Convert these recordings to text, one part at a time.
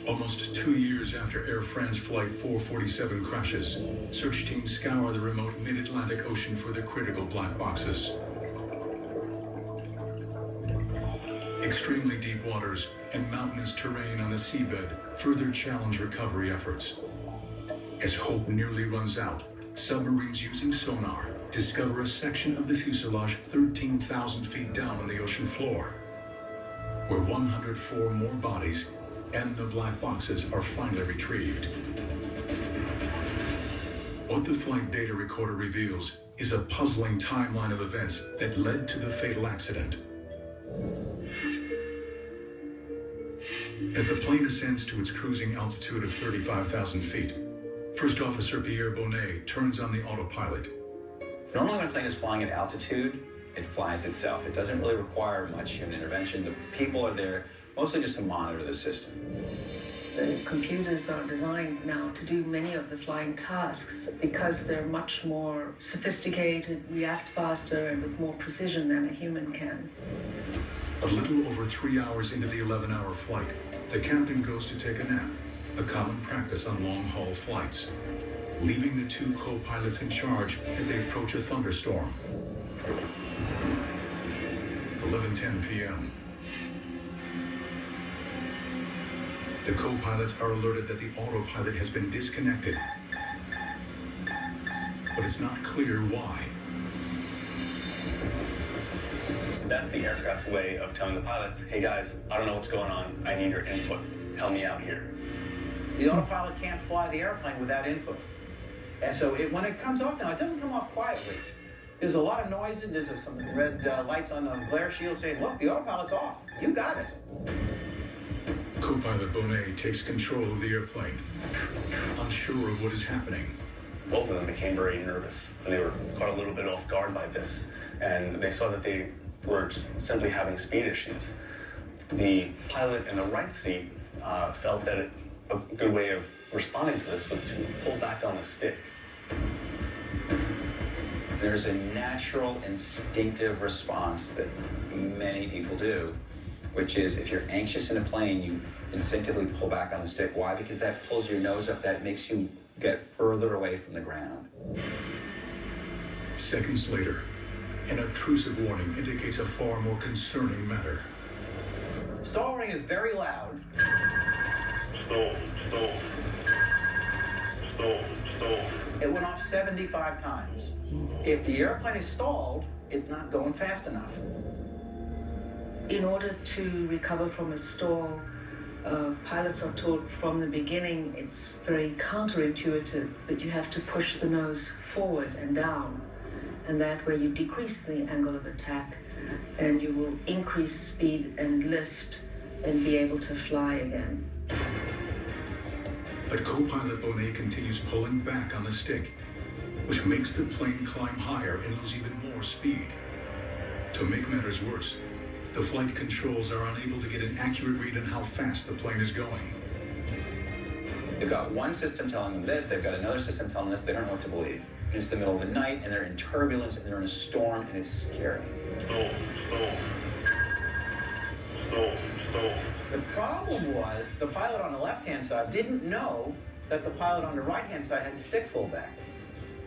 Almost 2 years after Air France Flight 447 crashes, search teams scour the remote mid-Atlantic Ocean for the critical black boxes. Extremely deep waters and mountainous terrain on the seabed further challenge recovery efforts. As hope nearly runs out, submarines using sonar discover a section of the fuselage 13,000 feet down on the ocean floor, where 104 more bodies and the black boxes are finally retrieved. What the flight data recorder reveals is a puzzling timeline of events that led to the fatal accident. As the plane ascends to its cruising altitude of 35,000 feet, First Officer Pierre Bonnet turns on the autopilot. Normally when a plane is flying at altitude, it flies itself. It doesn't really require much human intervention. The people are there mostly just to monitor the system. The computers are designed now to do many of the flying tasks because they're much more sophisticated, react faster, and with more precision than a human can. A little over 3 hours into the 11-hour flight, the captain goes to take a nap, a common practice on long-haul flights, leaving the two co-pilots in charge as they approach a thunderstorm. 11:10 p.m. The co-pilots are alerted that the autopilot has been disconnected, but it's not clear why. That's the aircraft's way of telling the pilots, hey guys, I don't know what's going on. I need your input. Help me out here. The autopilot can't fly the airplane without input. And so when it comes off now, it doesn't come off quietly. There's a lot of noise, and there's some red lights on the glare shield saying, look, the autopilot's off. You got it. Co-pilot Bonnet takes control of the airplane, unsure of what is happening. Both of them became very nervous, and they were caught a little bit off guard by this. And they saw that they were simply having speed issues. The pilot in the right seat felt that a good way of responding to this was to pull back on the stick. There's a natural, instinctive response that many people do, which is if you're anxious in a plane, you instinctively pull back on the stick. Why? Because that pulls your nose up, that makes you get further away from the ground. Seconds later, an obtrusive warning indicates a far more concerning matter. Stall ring is very loud. Stall, stall, stall, stall. It went off 75 times. If the airplane is stalled, it's not going fast enough. In order to recover from a stall, pilots are told from the beginning it's very counterintuitive that you have to push the nose forward and down, and that way you decrease the angle of attack and you will increase speed and lift and be able to fly again. But co-pilot Bonnet continues pulling back on the stick, which makes the plane climb higher and lose even more speed. To make matters worse, the flight controls are unable to get an accurate read on how fast the plane is going. They've got one system telling them this, they've got another system telling them this, they don't know what to believe. It's the middle of the night, and they're in turbulence, and they're in a storm, and it's scary. Stall, stall, stall, stall. The problem was the pilot on the left-hand side didn't know that the pilot on the right-hand side had his stick pulled back.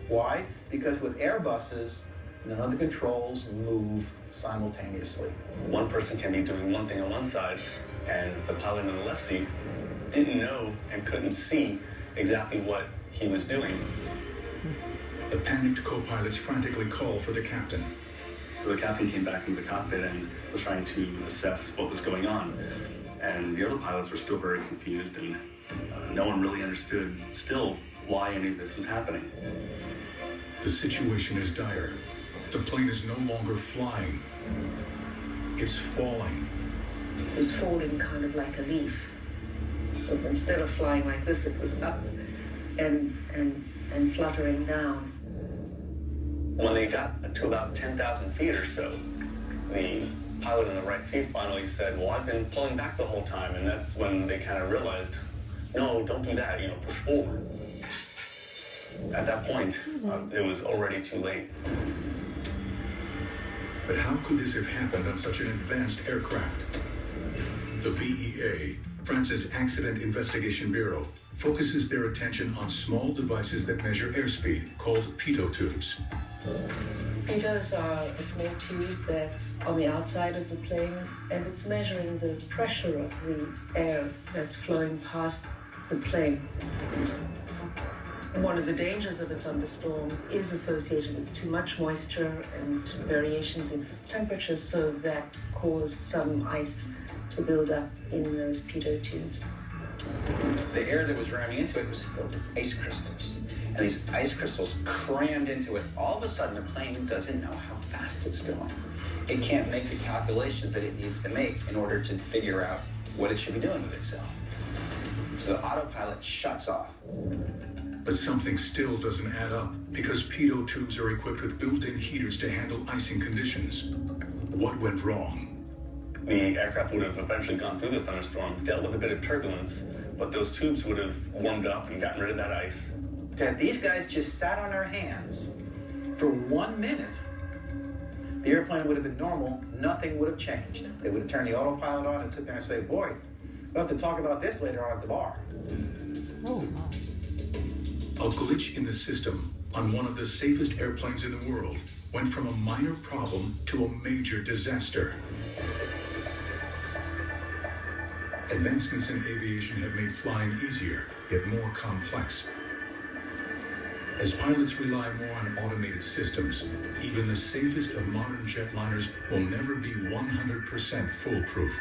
Why? Because with Airbuses, none of the controls move simultaneously. One person can be doing one thing on one side, and the pilot in the left seat didn't know and couldn't see exactly what he was doing. The panicked co-pilots frantically call for the captain. The captain came back into the cockpit and was trying to assess what was going on. And the other pilots were still very confused, and no one really understood still why any of this was happening. The situation is dire. The plane is no longer flying. It's falling. It was falling kind of like a leaf. So instead of flying like this, it was up and fluttering down. When they got to about 10,000 feet or so, the pilot in the right seat finally said, well, I've been pulling back the whole time. And that's when they kind of realized, no, don't do that, push forward. At that point, it was already too late. But how could this have happened on such an advanced aircraft? The The BEA, France's Accident Investigation Bureau, focuses their attention on small devices that measure airspeed, called pitot tubes. Pitos are a small tube that's on the outside of the plane, and it's measuring the pressure of the air that's flowing past the plane. One of the dangers of a thunderstorm is associated with too much moisture and variations in temperatures, so that caused some ice to build up in those pitot tubes. The air that was ramming into it was filled with ice crystals. And these ice crystals crammed into it. All of a sudden, the plane doesn't know how fast it's going. It can't make the calculations that it needs to make in order to figure out what it should be doing with itself. So the autopilot shuts off. But something still doesn't add up because pitot tubes are equipped with built-in heaters to handle icing conditions. What went wrong? The aircraft would have eventually gone through the thunderstorm, dealt with a bit of turbulence, but those tubes would have warmed up and gotten rid of that ice. Had these guys just sat on their hands for 1 minute, the airplane would have been normal, nothing would have changed. They would have turned the autopilot on and sit there and say, boy, we'll have to talk about this later on at the bar. Oh, my. A glitch in the system on one of the safest airplanes in the world went from a minor problem to a major disaster. Advancements in aviation have made flying easier, yet more complex. As pilots rely more on automated systems, even the safest of modern jetliners will never be 100% foolproof.